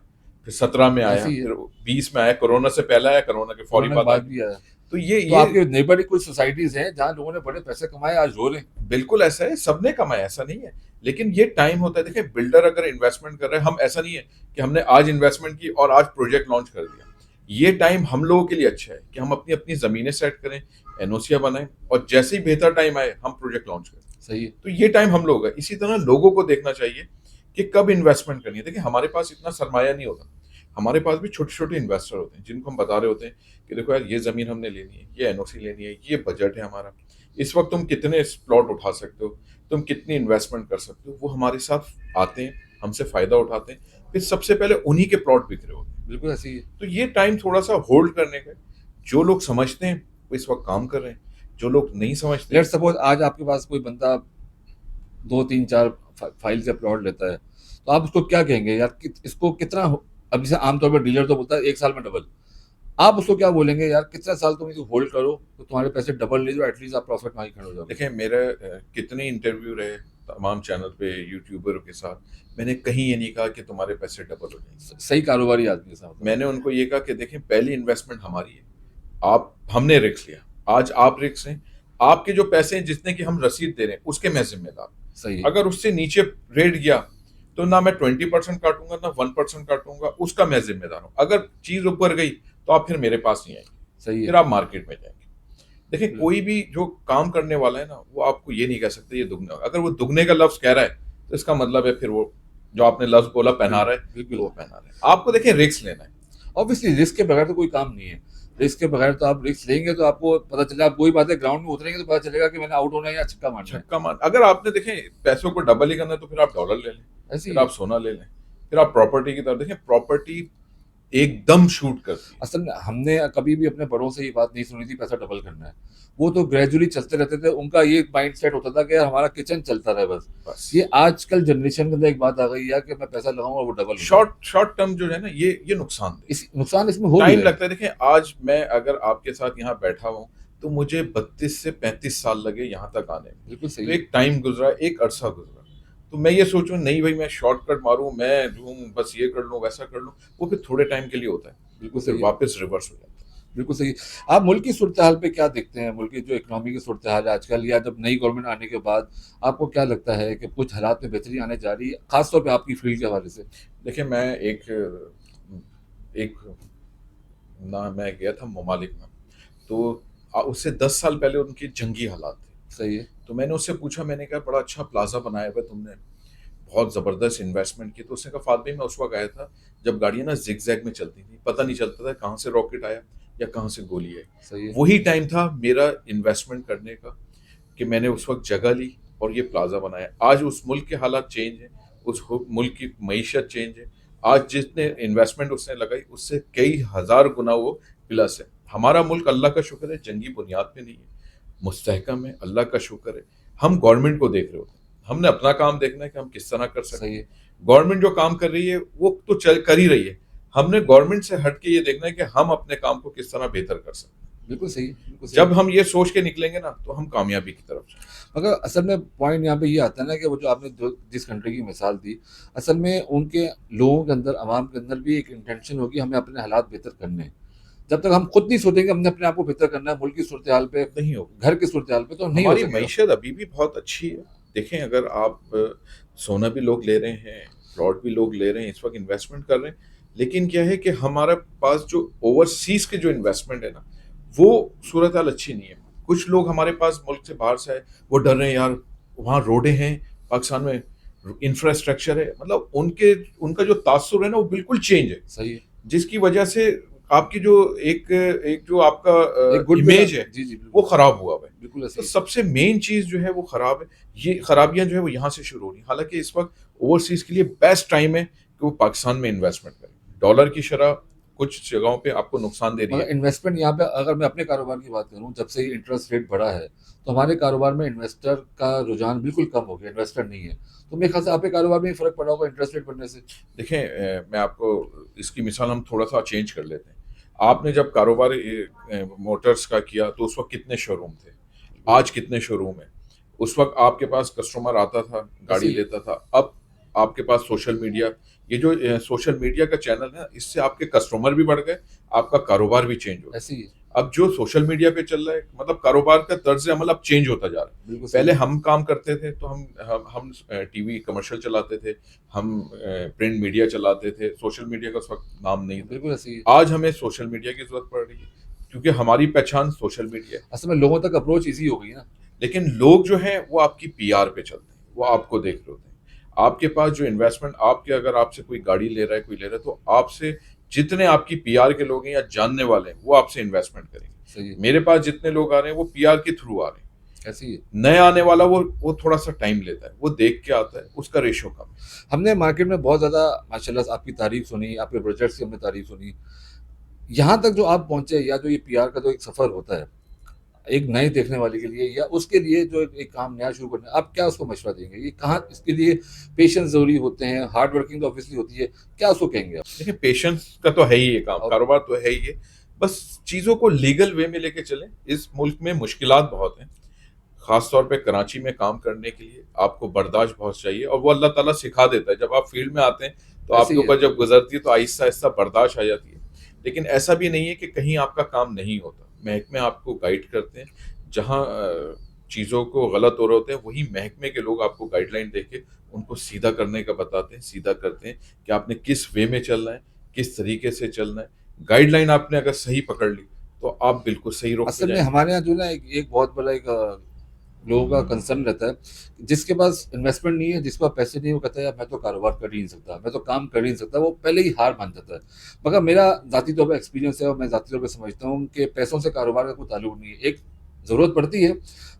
फिर 17 में आया, ऐसे ही है। फिर 20 में आया, कोरोना से पहले आया, कोरोना के फौरी कोरोना के बाद बाद आया। भी आया। तो ये तो आपके नेबरली कुछ सोसाइटीज हैं जहाँ लोगों ने बड़े पैसे कमाए, आज रो रहे हैं। बिल्कुल ऐसा है, सबने कमाया, ऐसा नहीं है, लेकिन ये टाइम होता है। देखिए बिल्डर अगर इन्वेस्टमेंट कर रहे हैं, हम ऐसा नहीं है कि हमने आज इन्वेस्टमेंट की और आज प्रोजेक्ट लॉन्च कर दिया। ये टाइम हम लोगों के लिए अच्छा है कि हम अपनी अपनी जमीनें सेट करें, एनओसिया बनाएं, और जैसे ही बेहतर टाइम आए हम प्रोजेक्ट लॉन्च करें। सही है। तो ये टाइम हम लोग है। इसी तरह लोगों को देखना चाहिए कि कब इन्वेस्टमेंट करनी है। देखिए हमारे पास इतना सरमाया नहीं होता, हमारे पास भी छोटे छोटे इन्वेस्टर होते हैं जिनको हम बता रहे होते हैं कि देखो यार ये जमीन हमने लेनी है, ये एनओसी लेनी है, ये बजट है हमारा, इस वक्त तुम कितने प्लॉट उठा सकते हो, तुम कितनी इन्वेस्टमेंट कर सकते हो। वो हमारे साथ आते हैं, हमसे फायदा उठाते हैं, फिर सबसे पहले उन्हीं के प्लॉट बिक रहे होते हैं। बिल्कुल ऐसी है। तो ये टाइम थोड़ा सा होल्ड करने का है। जो लोग समझते हैं वो इस वक्त काम कर रहे हैं, जो लोग नहीं समझते, लेट सपोज आज आपके पास कोई बंदा 2 3 4 फाइल से प्लॉट लेता है, तो आप उसको क्या कहेंगे यार, इसको कितना अब जैसे आमतौर पर डीलर तो बोलता है 1 साल में डबल, आप उसको क्या बोलेंगे यार कितना साल तुम इसे होल्ड करो तो तुम्हारे पैसे डबल ले जाओ, एटलीस्ट आप प्रॉफिट में ही खड़े हो जाओगे। देखिए मेरा कितने इंटरव्यू रहे तमाम चैनल पे यूट्यूबरों के साथ, मैंने कहीं ये नहीं कहा कि तुम्हारे पैसे डबल हो जाएंगे। सही कारोबारी आदमी के साथ मैंने उनको ये कहा कि देखें पहली इन्वेस्टमेंट हमारी है, आप हमने रिस्क लिया, आज आप रिस्क लें, आपके जो पैसे हैं जितने की हम रसीद दे रहे हैं उसके मैं जिम्मेदार हूं। सही है, अगर उससे नीचे रेट गया तो ना मैं 20% काटूंगा ना 1% काटूंगा, उसका मैं जिम्मेदार हूं। अगर चीज ऊपर गई तो आप फिर मेरे पास नहीं आएंगे, सही फिर है। आप मार्केट में जाएंगे। देखिए कोई भी जो काम करने वाला है ना वो आपको ये नहीं कह सकते ये दुगना, अगर वो दुगने का लफ्ज कह रहा है तो इसका मतलब है फिर वो जो आपने लफ्ज बोला पहना रहा है बिल्कुल, तो वो पहना रहा है। आपको देखिए रिस्क लेना है। ऑब्वियसली रिस्क के बगैर तो कोई काम नहीं है। रिस्क के बगैर तो आप रिस्क लेंगे तो आपको पता चलेगा, आप वही बात है ग्राउंड में उतरेंगे तो पता चलेगा कि मैंने आउट होना है या छक्का मारना है। छक्का मार, अगर आपने देखें पैसों को डबल ही करना है तो फिर आप डॉलर ले लें, ऐसे ही फिर है। आप सोना ले लें, फिर आप प्रॉपर्टी की तरफ देखें, प्रॉपर्टी एकदम शूट करती है। असल में हमने कभी भी अपने बड़ों से ये बात नहीं सुनी थी पैसा डबल करना है। वो तो ग्रेजुअली चलते रहते थे, उनका ये माइंड सेट होता था कि यार हमारा किचन चलता रहे बस। बस ये आजकल जनरेशन के अंदर एक बात आ गई है कि मैं पैसा लगाऊंगा वो डबल हो शॉर्ट शॉर्ट टर्म जो है ना ये नुकसान जाए। इस नुकसान इसमें हो भी टाइम रहा है। लगता है। देखें आज मैं अगर आपके साथ यहाँ बैठा हूँ तो मुझे 32 से 35 साल लगे यहाँ तक आने में, बिल्कुल सही तो है। एक टाइम गुजरा, एक अरसा गुजरा। तो मैं ये सोचूं नहीं भाई मैं शॉर्टकट मारूं, मैं दूं बस ये कर लूं वैसा कर लूं, वो फिर थोड़े टाइम के लिए होता है, बिल्कुल फिर सही है। वापस रिवर्स हो जाता है। बिल्कुल सही। आप मुल्क की सूरत हाल पे क्या देखते हैं, मुल्क की जो इकोनॉमी की सूरत हाल है आजकल, या जब नई गवर्नमेंट आने के बाद आपको क्या लगता है कि कुछ हालात में बेहतरी आने जा रही है, खासतौर पे आपकी फील्ड के हवाले से? देखिए मैं एक एक ना मैं गया था ममालिक में, तो उससे 10 साल पहले उनकी जंगी हालात थे। सही है। तो मैंने उससे पूछा, मैंने कहा बड़ा अच्छा प्लाजा बनाया हुआ है तुमने, बहुत ज़बरदस्त इन्वेस्टमेंट की। तो उसने कहा फात भाई मैं उस वक्त आया था जब गाड़ियाँ ना जिग जैग में चलती थी, पता नहीं चलता था कहाँ से रॉकेट आया या कहाँ से गोली आई। सही है। वही टाइम था मेरा इन्वेस्टमेंट करने का कि मैंने उस वक्त जगह ली और ये प्लाजा बनाया। आज उस मुल्क के हालात चेंज हैं, उस मुल्क की मईशत चेंज है। आज जितने इन्वेस्टमेंट उसने लगाई उससे कई हज़ार गुना वो प्लस है। हमारा मुल्क अल्लाह का शुक्र है जंगी बुनियाद पे नहीं है, मुस्तहकम है, अल्लाह का शुक्र है। हम गवर्नमेंट को देख रहे होते हैं, हमने अपना काम देखना है कि हम किस तरह कर सकते सही हैं। है। गवर्नमेंट जो काम कर रही है वो तो चल कर ही रही है, हमने गवर्नमेंट से हट के ये देखना है कि हम अपने काम को किस तरह बेहतर कर सकते हैं। बिल्कुल सही, बिल्कुल सही। जब हम ये सोच के निकलेंगे ना तो हम कामयाबी की तरफ जाएंगे। मगर असल में पॉइंट यहाँ पे ये आता है ना कि वो जो आपने जिस कंट्री की मिसाल दी, असल में उनके लोगों के अंदर, आवाम के अंदर भी एक इंटेंशन होगी हमें अपने हालात बेहतर करने हैं। जब तक हम खुद नहीं सोचेंगे हमने अपने आप को बेहतर करना है मुल्क की सूरत हाल पे, नहीं होगा। घर की सूरत हाल पे, तो नहीं हो हमारी सकेगा। मईशत अभी भी बहुत अच्छी है। देखें अगर आप सोना भी लोग ले रहे हैं, प्लॉट भी लोग ले रहे हैं, इस वक्त इन्वेस्टमेंट कर रहे हैं, लेकिन क्या है कि हमारे पास जो ओवरसीज के जो इन्वेस्टमेंट है ना वो सूरत हाल अच्छी नहीं है। कुछ लोग हमारे पास मुल्क से बाहर से आए, वो डर रहे हैं यार वहाँ रोडें हैं, पाकिस्तान में इंफ्रास्ट्रक्चर है, मतलब उनका जो तासुर है ना वो बिल्कुल चेंज है, सही है। जिसकी वजह से आपकी जो एक एक जो आपका एक गुड इमेज है जी, जी, वो बिल्कुल। खराब हुआ है। बिल्कुल ऐसे तो ही। सबसे मेन चीज जो है वो खराब है। ये खराबियां जो है वो यहाँ से शुरू हो रही हैं। हालांकि इस वक्त ओवरसीज के लिए बेस्ट टाइम है कि वो पाकिस्तान में इन्वेस्टमेंट करें। डॉलर की शरह कुछ जगहों पे आपको नुकसान दे रही मगर है। इन्वेस्टमेंट यहाँ पे अगर मैं अपने कारोबार की बात करूँ, जब से इंटरेस्ट रेट बढ़ा है तो हमारे कारोबार में इन्वेस्टर का रुझान बिल्कुल कम हो गया, इन्वेस्टर नहीं है। तो मेरे ख्याल से आपके कारोबार में फर्क पड़ा होगा इंटरेस्ट रेट बढ़ने से। देखें मैं आपको इसकी मिसाल हम थोड़ा सा चेंज कर लेते हैं। आपने जब कारोबार मोटर्स का किया तो उस वक्त कितने शोरूम थे, आज कितने शोरूम है? उस वक्त आपके पास कस्टमर आता था, गाड़ी ऐसे ही। लेता था। अब आपके पास सोशल मीडिया, ये जो सोशल मीडिया का चैनल है इससे आपके कस्टमर भी बढ़ गए, आपका कारोबार भी चेंज हो गया। ऐसे ही है। अब जो सोशल मीडिया पे चल रहा है मतलब कारोबार का तर्ज अमल अब चेंज होता जा रहा है। बिल्कुल सही। पहले हम काम करते थे तो हम टीवी कमर्शियल चलाते थे, हम प्रिंट मीडिया चलाते थे, सोशल मीडिया का उस वक्त नाम नहीं था। बिल्कुल ऐसे ही है। आज हमें सोशल मीडिया की जरूरत पड़ रही है क्योंकि हमारी पहचान सोशल मीडिया है। असल में लोगों तक अप्रोच इजी हो गई ना। लेकिन लोग जो हैं वो आपकी पीआर पे चलते हैं, वो आपको देख रहे होते हैं। आपके पास जो इन्वेस्टमेंट आपके, अगर आपसे कोई गाड़ी ले रहा है, कोई ले रहा है, तो आपसे जितने आपकी पीआर के लोग हैं या जानने वाले हैं वो आपसे इन्वेस्टमेंट करेंगे। सही है। मेरे पास जितने लोग आ रहे हैं वो पीआर के थ्रू आ रहे हैं। ऐसे ही है। नया आने वाला वो थोड़ा सा टाइम लेता है, वो देख के आता है, उसका रेशो कम है। हमने मार्केट में बहुत ज़्यादा माशाल्लाह आपकी तारीफ सुनी, आपके प्रोजेक्ट्स की हमने तारीफ सुनी। यहाँ तक जो आप पहुँचे, या जो ये पीआर का जो एक सफ़र होता है, एक नए देखने वाले के लिए या उसके लिए जो एक काम नया शुरू करना है, आप क्या उसको मशवरा देंगे? ये कहाँ इसके लिए पेशेंस ज़रूरी होते हैं, हार्ड वर्किंग तो ऑब्वियसली होती है, क्या उसको कहेंगे आप? देखिए, पेशेंस का तो है ही ये काम, और कारोबार तो है ही ये। बस चीज़ों को लीगल वे में लेके चलें। इस मुल्क में मुश्किलात बहुत हैं। ख़ास तौर पे कराची में काम करने के लिए आपको बर्दाश्त बहुत चाहिए और वो अल्लाह ताला सिखा देता है। जब आप फील्ड में आते हैं, तो ऐसे आपके ही है। ऊपर जब गुज़रती है, तो आहिस्ता-आहिस्ता बर्दाश्त आ जाती है। लेकिन ऐसा भी नहीं है कि कहीं आपका काम नहीं होता। महकमे आपको गाइड करते हैं। जहाँ चीज़ों को गलत हो रहे होते हैं, वही महकमे के लोग आपको गाइडलाइन देके उनको सीधा करने का बताते हैं, सीधा करते हैं कि आपने किस वे में चलना है, किस तरीके से चलना है। गाइडलाइन आपने अगर सही पकड़ ली, तो आप बिल्कुल सही रुख पे असल में जाएँगे। हमारे यहाँ जो ना एक बहुत बड़ा एक लोगों का कंसर्न रहता है, जिसके पास इन्वेस्टमेंट नहीं है, जिसके पास पैसे नहीं है, वो कहता है यार मैं तो कारोबार कर ही नहीं सकता, मैं तो काम कर ही नहीं सकता, वो पहले ही हार मान जाता है। मगर मेरा ज़ाती तौर पे एक्सपीरियंस है और मैं ज़ाती तौर पे समझता हूँ कि पैसों से कारोबार का कोई ताल्लुक नहीं है। एक ज़रूरत पड़ती है,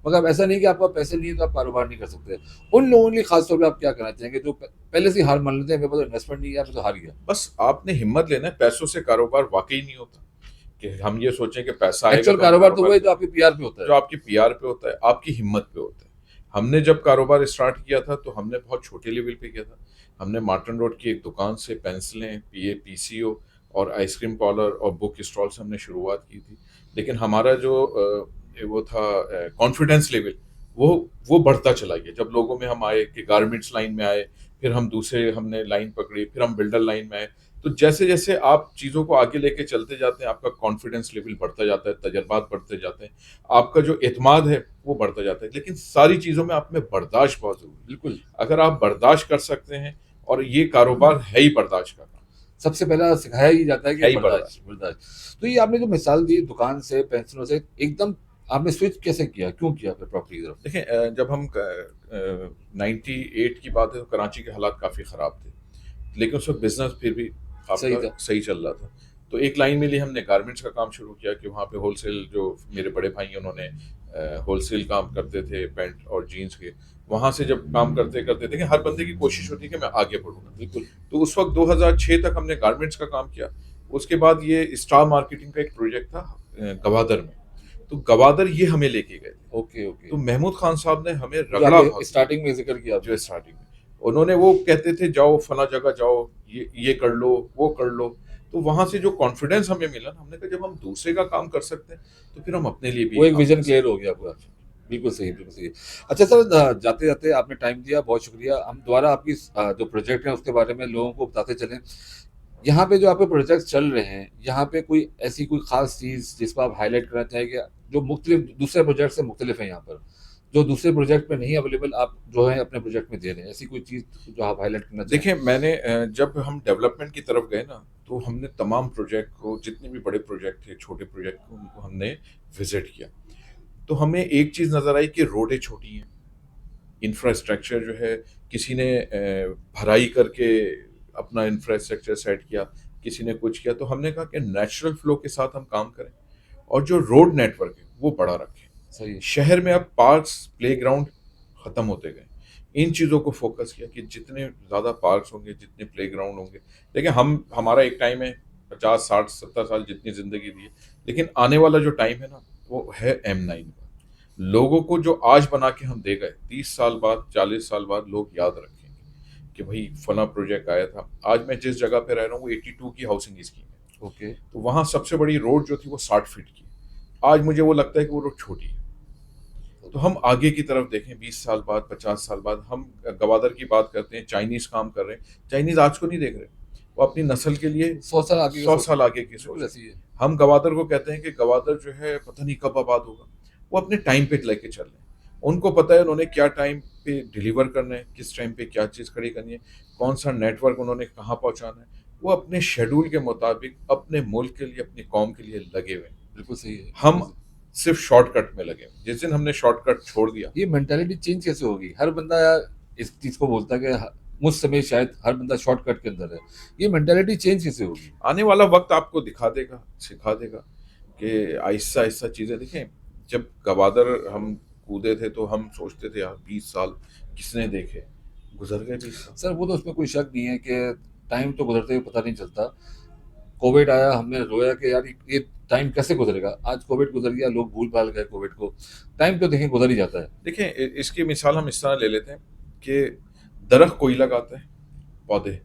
मगर अब ऐसा नहीं कि आपके पास पैसे नहीं है तो आप कारोबार नहीं कर सकते। उन लोगों के लिए खास तौर पे आप क्या कहना चाहेंगे जो पहले से ही हार मान लेते हैं, मेरे पास इन्वेस्टमेंट नहीं है, मैं तो हार गया। बस आपने हिम्मत लेना है, पैसों से कारोबार वाक़ई नहीं होता, कि हम ये सोचें कि पैसा आएगा एक्चुअल तो हम कारोबार तो कारोबार वो है जो करें। आपके पीआर पे होता है। जो आपकी पीआर पे होता है, आपकी हिम्मत पे होता है। हमने जब कारोबार स्टार्ट किया था, तो हमने बहुत छोटे लेवल पे किया था। हमने मार्टन रोड की एक दुकान से पेंसिलें, पीसीओ और आइसक्रीम पार्लर और बुक स्टॉल से हमने शुरुआत की थी। लेकिन हमारा जो वो था कॉन्फिडेंस लेवल, वो वो बढ़ता चला गया। जब लोगों में हम आए कि गारमेंट्स लाइन में आए, फिर हम दूसरे हमने लाइन पकड़ी, फिर हम बिल्डर लाइन में आए। तो जैसे-जैसे आप चीज़ों को आगे लेके चलते जाते हैं, आपका कॉन्फिडेंस लेवल बढ़ता जाता है, तजुर्बात बढ़ते जाते हैं, आपका जो एतमाद है, वो बढ़ता जाता है। लेकिन सारी चीज़ों में आप में बर्दाश्त बहुत ज़रूरी है। बिल्कुल। अगर आप बर्दाश्त कर सकते हैं, और ये कारोबार है ही बर्दाश्त का काम, सबसे पहला सिखाया ही जाता है कि है ही बर्दाश्त बर्दाश्त। बर्दाश्त। तो ये आपने जो मिसाल दी दुकान से, पेंसिलों से, एकदम आपने स्विच कैसे किया? क्यों किया फिर प्रॉपर्टी की तरफ? देखिए, जब हम 98 की बात है, तो कराची के हालात काफ़ी ख़राब थे। लेकिन उस वक़्त बिज़नेस फिर भी सही आपका था। सही चल रहा था। तो एक लाइन मिली, हमने गारमेंट्स का काम शुरू किया कि वहाँ पे होलसेल, जो मेरे बड़े भाई हैं, उन्होंने होलसेल काम करते थे पैंट और जीन्स के। वहाँ से जब काम करते-करते, देखिए हर बंदे की कोशिश होती है कि मैं आगे बढ़ूँ। बिल्कुल। तो उस वक़्त 2006 तक हमने गारमेंट्स का काम किया। उसके बाद ये स्टार मार्केटिंग का एक प्रोजेक्ट था गवादर में। तो गवादर ये हमें लेके गए थे। Okay, okay. तो महमूद खान साहब ने हमें जो रगड़ा आपने बहुत, स्टार्टिंग में ज़िक्र किया जो आपने। स्टार्टिंग में। उन्होंने, वो कहते थे जाओ फला जगह जाओ, ये कर लो, वो कर लो। तो वहाँ से जो कॉन्फिडेंस हमें मिला ना, हमने कहा जब हम दूसरे का काम कर सकते हैं, तो फिर हम अपने लिए भी वो ये एक काम कर विज़न क्लियर सकते हो गया पूरा। बिल्कुल सही, बिल्कुल सही। अच्छा सर, जाते-जाते आपने टाइम दिया, बहुत शुक्रिया। हम दोबारा आपकी जो प्रोजेक्ट है उसके बारे में लोगों को बताते चलें। यहाँ पे जो आपके प्रोजेक्ट्स चल रहे हैं, यहाँ पे कोई ऐसी कोई ख़ास चीज़ जिसको आप हाइलाइट करना चाहेंगे, जो मुख्तलिफ दूसरे प्रोजेक्ट से मुख्तलिफ है यहाँ पर? जो दूसरे प्रोजेक्ट में नहीं अवेलेबल, आप जो है अपने प्रोजेक्ट में दे रहे हैं, ऐसी कोई चीज़ जो आप हाइलाइट करना हैं। चाहें? देखिए, मैंने जब हम डेवलपमेंट की तरफ गए ना, तो हमने तमाम प्रोजेक्ट को, जितने भी बड़े प्रोजेक्ट थे, छोटे प्रोजेक्ट को, उनको हमने विज़िट किया। तो हमें एक चीज़ नज़र आई कि रोडें छोटी हैं, इंफ्रास्ट्रक्चर जो है, किसी ने भराई करके अपना इंफ्रास्ट्रक्चर सेट किया, किसी ने कुछ किया। तो हमने कहा कि नेचुरल फ्लो के साथ हम काम करें, और जो रोड नेटवर्क है वो बड़ा रखें। सही है। शहर में अब पार्क्स, प्लेग्राउंड खत्म होते गए। इन चीज़ों को फोकस किया कि जितने ज़्यादा पार्क्स होंगे, जितने प्लेग्राउंड होंगे। देखिए, हमारा एक टाइम है, 50, 60, 70 साल जितनी ज़िंदगी दी है, लेकिन आने वाला जो टाइम है ना, वो है M9 का। लोगों को जो आज बना के हम दे गए, 30 साल बाद, 40 साल बाद लोग याद रखेंगे कि भाई फला प्रोजेक्ट आया था। आज मैं जिस जगह पे रह रहा हूँ, वो 82 की हाउसिंग स्कीम है। ओके। तो वहाँ सबसे बड़ी रोड जो थी, वो 60 फीट की है। आज मुझे वो लगता है कि वो रोड छोटी है। तो हम आगे की तरफ देखें, 20 साल बाद, 50 साल बाद, हम गवादर की बात करते हैं, चाइनीज़ काम कर रहे हैं। चाइनीज़ आज को नहीं देख रहे, वो अपनी नस्ल के लिए 100 साल आगे का 100 सोच साल रहे हैं। आगे की सोच बिल्कुल रहे ऐसी है। हैं। हम गवादर को कहते हैं कि गवादर जो है पता नहीं कब आबाद होगा। वो अपने टाइम पे लेके चल रहे हैं। उनको पता है उन्होंने क्या टाइम पे डिलीवर करना है, किस टाइम पे क्या चीज़ खड़ी करनी है, कौन-सा नेटवर्क उन्होंने कहाँ पहुँचाना है। वो अपने शेड्यूल के मुताबिक अपने मुल्क के लिए, अपनी कौम के लिए लगे हुए हैं। बिल्कुल सही है। हम सिर्फ शॉर्टकट में लगे हैं। जिस दिन हमने शॉर्टकट छोड़ दिया, ये मेंटालिटी चेंज कैसे होगी? हर बंदा इस चीज़ को बोलता है कि मुझ समय शायद हर बंदा शॉर्टकट के अंदर है। ये मेंटालिटी चेंज कैसे होगी? आने वाला वक्त आपको दिखा देगा, सिखा देगा कि आहिस्ता-आहिस्ता चीज़ें। देखें, जब गवादर हम कूदे थे, तो हम सोचते थे यार 20 साल किसने देखे? गुज़र गए 20 साल। सर वो तो उसमें कोई शक नहीं है कि टाइम तो गुज़रते हुए पता नहीं चलता। कोविड आया, हमने रोया कि यार ये टाइम कैसे गुजरेगा। आज कोविड गुजर गया, लोग भूल भाल गए कोविड को। टाइम तो देखें गुजर ही जाता है। देखिए इसकी मिसाल हम इस तरह ले लेते हैं कि दरख्त कोई लगाता है, पौधे,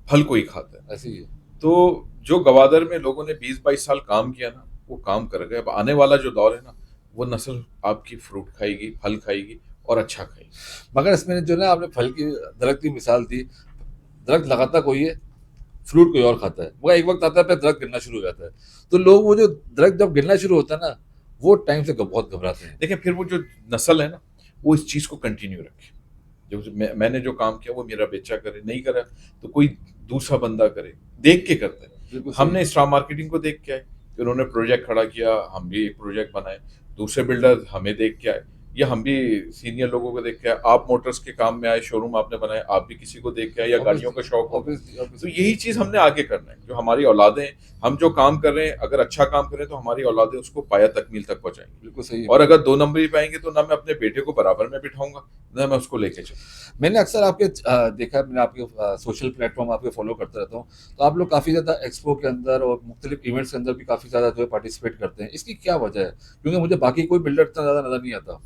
फल कोई खाता है। ऐसे ही है। तो जो गवादर में लोगों ने 20-22 साल काम किया ना, वो काम कर गए। अब आने वाला जो दौर है ना, वो नस्ल आपकी फ्रूट खाएगी, फल खाएगी और अच्छा खाएगी। मगर इसमें जो ना आपने फल की दरख्त की मिसाल दी, दरख्त लगाता कोई है, फ्रूट कोई और खाता है। मगर एक वक्त आता है फिर दरख्त गिरना शुरू हो जाता है। तो लोग वो जो दरख्त जब गिरना शुरू होता है ना, वो टाइम से बहुत घबराते हैं। देखिए फिर वो जो नस्ल है ना, वो इस चीज़ को कंटिन्यू रखे। जो मैंने जो काम किया वो मेरा बच्चा करे, नहीं करा तो कोई दूसरा बंदा करे, देख के करता है। बिल्कुल सही। हमने स्टार मार्केटिंग को देख के आए, फिर उन्होंने प्रोजेक्ट खड़ा किया, हम भी एक प्रोजेक्ट बनाए। दूसरे बिल्डर हमें देख के आए, या हम भी सीनियर लोगों को देख के आए। आप मोटर्स के काम में आए, शोरूम आपने बनाए, आप भी किसी को देख के आए, या गाड़ियों का शौक हो। तो यही चीज़ हमने आगे करना है। जो हमारी औलादें हैं, हम जो काम कर रहे हैं, अगर अच्छा काम करें तो हमारी औलादें उसको पाया तकमील तक पहुंचाएंगी। बिल्कुल सही है। और अगर 2 नंबर ही पाएंगे तो ना मैं अपने बेटे को बराबर में बिठाऊंगा, ना मैं उसको लेके चलूंगा। मैंने अक्सर आपके देखा है, मैंने आपके सोशल प्लेटफॉर्म आपके फॉलो करता रहता हूँ। तो आप लोग काफ़ी ज़्यादा एक्सपो के अंदर और मुख्तलिफ इवेंट्स के अंदर भी काफ़ी ज़्यादा जो है पार्टिसिपेट करते हैं। इसकी क्या वजह है? क्योंकि मुझे बाकी कोई बिल्डर इतना ज़्यादा नज़र नहीं आता।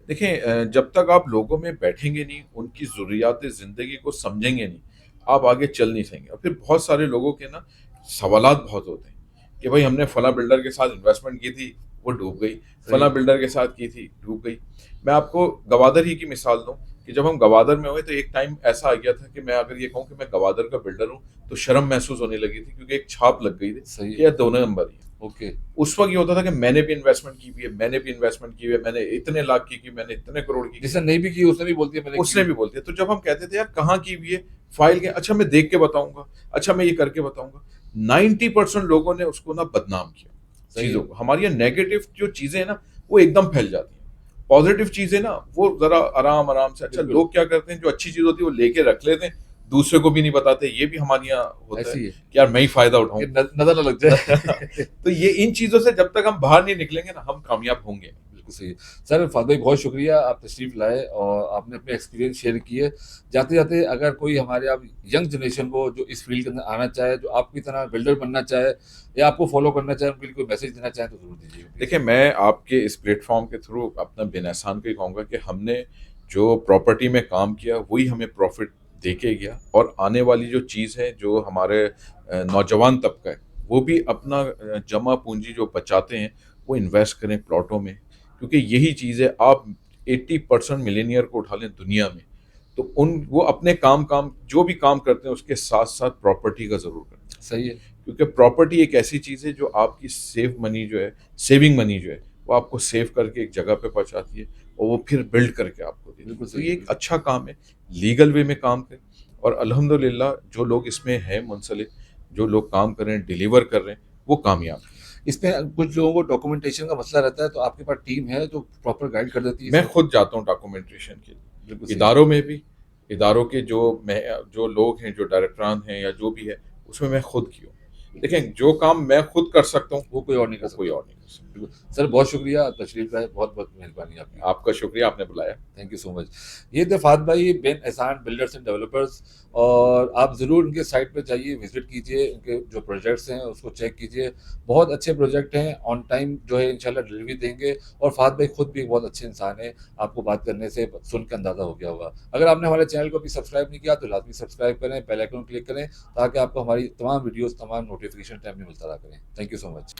देखें जब तक आप लोगों में बैठेंगे नहीं, उनकी ज़रूरियात ज़िंदगी को समझेंगे नहीं, आप आगे चल नहीं सकेंगे। और फिर बहुत सारे लोगों के ना सवालात बहुत होते हैं कि भाई हमने फला बिल्डर के साथ इन्वेस्टमेंट की थी, वो डूब गई, सही फला है। बिल्डर के साथ की थी, डूब गई। मैं आपको गवादर ही की मिसाल दूं कि जब हम गवादर में हुए तो एक टाइम ऐसा आ गया था कि मैं अगर ये कहूँ कि मैं गवादर का बिल्डर हूँ तो शर्म महसूस होने लगी थी, क्योंकि एक छाप लग गई थी सही कि है। यार 2 नंबर ही है। ओके। उस वक्त ये होता था कि मैंने भी इन्वेस्टमेंट की हुई है, मैंने भी इन्वेस्टमेंट की हुई है, मैंने इतने लाख की, मैंने इतने करोड़ की। जिसने नहीं भी की उसने भी बोलती है मैंने उसने की। भी बोलती है। तो जब हम कहते थे यार कहाँ की हुई है, फाइल के, अच्छा मैं देख के बताऊंगा, अच्छा मैं ये करके बताऊंगा, 90% लोगों ने उसको ना बदनाम किया सही चीजों है। को। हमारी ये नेगेटिव जो चीजें हैं ना, वो एकदम फैल जाती हैं। पॉजिटिव चीजें ना, वो जरा आराम आराम से। अच्छा बिल्कुल। लोग क्या करते हैं, जो अच्छी चीज होती है वो लेके रख लेते हैं, दूसरे को भी नहीं बताते। ये भी हमारे यहाँ होता है ऐसी है कि यार मैं ही फायदा उठाऊं। कि नज़र ना लग जाए। तो ये इन चीजों से जब तक हम बाहर नहीं निकलेंगे ना, हम कामयाब होंगे। बिल्कुल सही है। सर फाद भाई बहुत शुक्रिया, आप तशरीफ़ लाए और आपने अपने एक्सपीरियंस शेयर किए। जाते-जाते अगर कोई हमारे आप यंग जनरेशन को जो इस फ़ील्ड के अंदर आना चाहे, जो आपकी तरह बिल्डर बनना चाहे या आपको फ़ॉलो करना चाहे, उनके लिए कोई मैसेज देना चाहें तो ज़रूर दीजिएगा प्लीज़। देखिए मैं आपके इस प्लेटफॉर्म के थ्रू अपना बिन एहसान को ही कहूँगा कि हमने जो प्रॉपर्टी में काम किया वही हमें प्रॉफिट दे के गया। और आने वाली जो चीज़ है, जो हमारे नौजवान तबका है, वो भी अपना जमा पूंजी जो बचाते हैं वो इन्वेस्ट करें प्लॉटों में। क्योंकि यही चीज़ है, आप 80% मिलेनियर को उठा लें दुनिया में, तो उन वो अपने काम जो भी काम करते हैं उसके साथ साथ प्रॉपर्टी का ज़रूर करते हैं। सही है। क्योंकि प्रॉपर्टी एक ऐसी चीज़ है जो आपकी सेव मनी जो है, सेविंग मनी जो है, वो आपको सेव करके एक जगह पे पहुंचाती है और वो फिर बिल्ड करके आपको देती है। बिल्कुल तो सही ये है। एक अच्छा काम है, लीगल वे में काम करें। और अल्हम्दुलिल्लाह जो लोग इसमें हैं मुंसलिक, जो लोग काम कर रहे हैं, डिलीवर कर रहे हैं, वो कामयाब हैं। इसमें कुछ लोगों को डॉक्यूमेंटेशन का मसला रहता है, तो आपके पास टीम है जो प्रॉपर गाइड कर देती है मैं इसमें? खुद जाता हूँ डॉक्यूमेंटेशन के बिल्कुल लिए, सही। इदारों में भी, इदारों के जो लोग हैं, जो डायरेक्टरान हैं या जो भी है, उसमें मैं खुद की हूँ। देखें जो काम मैं खुद कर सकता हूँ वो कोई और नहीं कर वो कोई सकता। और नहीं कर सकता। बिल्कुल। सर बहुत शुक्रिया, आप तशरीफ़ लाए, बहुत-बहुत मेहरबानी आपकी। आपका शुक्रिया, आपने बुलाया। Thank you so much. ये थे फाद भाई बिन एहसान बिल्डर्स एंड डेवलपर्स, और आप ज़रूर उनके साइट पे जाइए, विज़िट कीजिए, उनके जो प्रोजेक्ट्स हैं उसको चेक कीजिए। बहुत अच्छे प्रोजेक्ट हैं, ऑन टाइम जो है इंशाल्लाह डिलीवरी देंगे। और फाद भाई खुद भी एक बहुत अच्छे इंसान हैं, आपको बात करने से सुन के अंदाज़ा हो गया होगा। अगर आपने हमारे चैनल को अभी सब्सक्राइब नहीं किया तो लाज़मी सब्सक्राइब करें, बेल आइकन क्लिक करें ताकि आपको हमारी तमाम वीडियोज़, तमाम नोटिफिकेशन टाइम में मिलता रहा करें। Thank you so much.